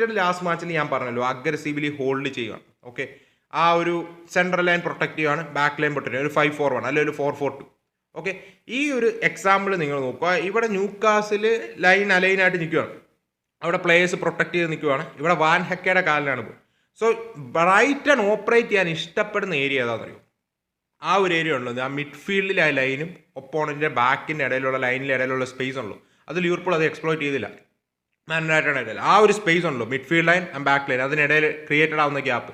United last മാച്ചിൽ ഞാൻ പറഞ്ഞല്ലോ അഗ്രസീവ്ലി ഹോൾഡ് ചെയ്യുകയാണ്. ഓക്കെ, ആ ഒരു സെൻട്രൽ ലൈൻ പ്രൊട്ടക്ട് ചെയ്യുകയാണ്, ബാക്ക് ലൈൻ പ്രൊട്ടക്ട് ചെയ്യുക, ഒരു 5-4-1 അല്ലെങ്കിൽ ഒരു 4-4-2. ഓക്കെ, ഈ ഒരു എക്സാമ്പിൾ നിങ്ങൾ നോക്കുക. ഇവിടെ ന്യൂകാസിൽ ലൈൻ അലൈനായിട്ട് നിൽക്കുകയാണ്, അവിടെ പ്ലേയേഴ്സ് പ്രൊട്ടക്ട് ചെയ്ത് നിൽക്കുകയാണ്. ഇവിടെ വാൻ ഹെക്കയുടെ കാലിലാണ് ഇപ്പോൾ. സോ ബ്രൈറ്റൺ ഓപ്പറേറ്റ് ചെയ്യാൻ ഇഷ്ടപ്പെടുന്ന ഏരിയ ഏതാണെന്ന് അറിയും? ആ ഒരു ഏരിയ ഉള്ളത് ആ മിഡ്ഫീൽഡിലെ ആ ലൈനും ഒപ്പോണൻറ്റിൻ്റെ ബാക്കിൻ്റെ ഇടയിലുള്ള ലൈനിൻ്റെ ഇടയിലുള്ള സ്പേസ് ഉള്ളൂ. അത് ലിവർപൂൾ അത് എക്സ്പ്ലോയിറ്റ് ചെയ്തില്ല. മാൻ യുണൈറ്റഡ് ഇടയിൽ ആ ഒരു സ്പേസ് ഉള്ളൂ, midfield line and back line, അതിനിടയിൽ ക്രിയേറ്റഡ് ആവുന്ന ഗ്യാപ്പ്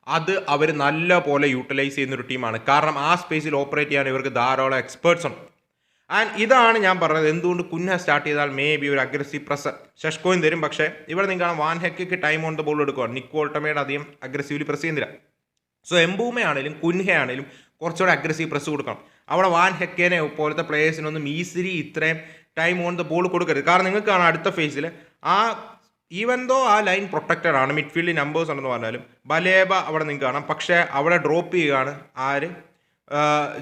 അത് അവർ നല്ല പോലെ യൂട്ടിലൈസ് ചെയ്യുന്നൊരു ടീമാണ്. കാരണം ആ സ്പേസിൽ ഓപ്പറേറ്റ് ചെയ്യാൻ ഇവർക്ക് ധാരാളം എക്സ്പേർട്സ് ഉണ്ട്. ആൻഡ് ഇതാണ് ഞാൻ പറഞ്ഞത് എന്തുകൊണ്ട് കുഞ്ഞ സ്റ്റാർട്ട് ചെയ്താൽ മേ ബി ഒരു അഗ്രസീവ് പ്രസ് ഷെഷ്കോയും തരും. പക്ഷേ ഇവിടെ നിങ്ങൾ കാണാം വാൻ ഹെക്കയ്ക്ക് ടൈം ഓൺ ദ ബോൾ എടുക്കുകയാണ്, നിക്കോ ഓൾട്ടമയുടെ അധികം അഗ്രസീവ്ലി പ്രസ് ചെയ്യുന്നില്ല. സോ എംബൂമ ആണെങ്കിലും കുൻഹയാണെങ്കിലും കുറച്ചുകൂടെ അഗ്രസീവ് പ്രസ് കൊടുക്കണം. അവിടെ വാൻ ഹെക്കേനെ പോലത്തെ പ്ലേയേഴ്സിനൊന്നും ഈസിലി ഇത്രയും ടൈം ഓൺ ദ ബോൾ കൊടുക്കരുത്. കാരണം നിങ്ങൾക്ക് കാണാം അടുത്ത ഫേസിൽ ആ ഈവൻ ദോ ആ ലൈൻ പ്രൊട്ടക്റ്റഡ് ആണ്, മിഡ്ഫീൽഡിൽ നമ്പേഴ്സ് ഉണ്ടെന്ന് പറഞ്ഞാലും ബലേബ അവിടെ നിങ്ങൾക്ക് കാണാം. പക്ഷേ അവിടെ ഡ്രോപ്പ് ചെയ്യുകയാണ് ആര്,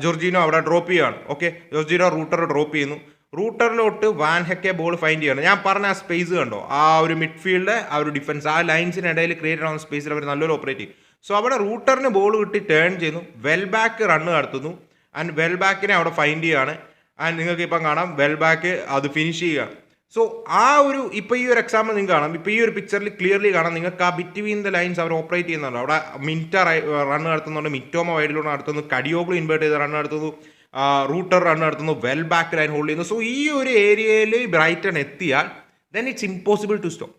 ജോർജിനോ അവിടെ ഡ്രോപ്പ് ചെയ്യുകയാണ്. ഓക്കെ, ജോർജിനോ റൂട്ടർ ഡ്രോപ്പ് ചെയ്യുന്നു. റൂട്ടറിലോട്ട് വാൻ ഹെക്കെ ബോൾ ഫൈൻഡ് ചെയ്യണം. ഞാൻ പറഞ്ഞ ആ സ്പേസ് കണ്ടോ, ആ ഒരു മിഡ്ഫീൽഡ് ആ ഒരു ഡിഫൻസ് ആ ലൈൻസിനിടയിൽ ക്രിയേറ്റ് ആവുന്ന സ്പേസിൽ അവർ നല്ലൊരു ഓപ്പറേറ്റ് ചെയ്യും. സോ അവിടെ റൂട്ടറിന് ബോൾ കിട്ടി ടേൺ ചെയ്യുന്നു, വെൽ ബാക്ക് റണ്ണ് നടത്തുന്നു ആൻഡ് വെൽ ബാക്കിനെ അവിടെ ഫൈൻഡ് ചെയ്യുകയാണ്. ആൻഡ് നിങ്ങൾക്ക് ഇപ്പം കാണാം വെൽ ബാക്ക് അത് ഫിനിഷ് ചെയ്യുകയാണ്. സോ ആ ഒരു ഇപ്പോൾ ഈ ഒരു എക്സാമ്പിൾ നിങ്ങൾക്ക് കാണാം, ഇപ്പോൾ ഈ ഒരു പിക്ചറിൽ ക്ലിയർലി കാണാം നിങ്ങൾക്ക് ആ ബിറ്റ്വീൻ ദ ലൈൻസ് അവർ ഓപ്പറേറ്റ് ചെയ്യുന്നുണ്ട്. അവിടെ മിൻറ്റ റൺ നടത്തുന്നുണ്ട്, മിറ്റോമ വൈഡിലൂടെ നടത്തുന്നു, കഡിയോഗ്ലു ഇൻവേർട്ട് ചെയ്ത് റൺ നടത്തുന്നു, റൂട്ടർ റൺ നടത്തുന്നു, വെൽ ബാക്ക് ലൈൻ ഹോൾഡ് ചെയ്യുന്നു. സോ ഈ ഒരു ഏരിയയിൽ ബ്രൈറ്റൺ എത്തിയാൽ then it's impossible to stop.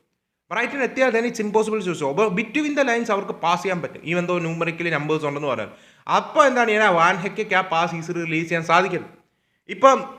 Brighton എത്തിയാൽ then it's impossible to stop. അപ്പോൾ ബിറ്റ്വീൻ ദ ലൈൻസ് അവർക്ക് പാസ് ചെയ്യാൻ പറ്റും, ഈവൻ ദോ ന്യൂമറിക്കലി നമ്പേഴ്സ് ഉണ്ടെന്ന് പറയാൻ. അപ്പോൾ എന്താണ് ഞാൻ വാൻ ഹെക്കയ്ക്ക് ആ പാസ് ഈസിലി റിലീസ് ചെയ്യാൻ സാധിക്കരുത്. ഇപ്പം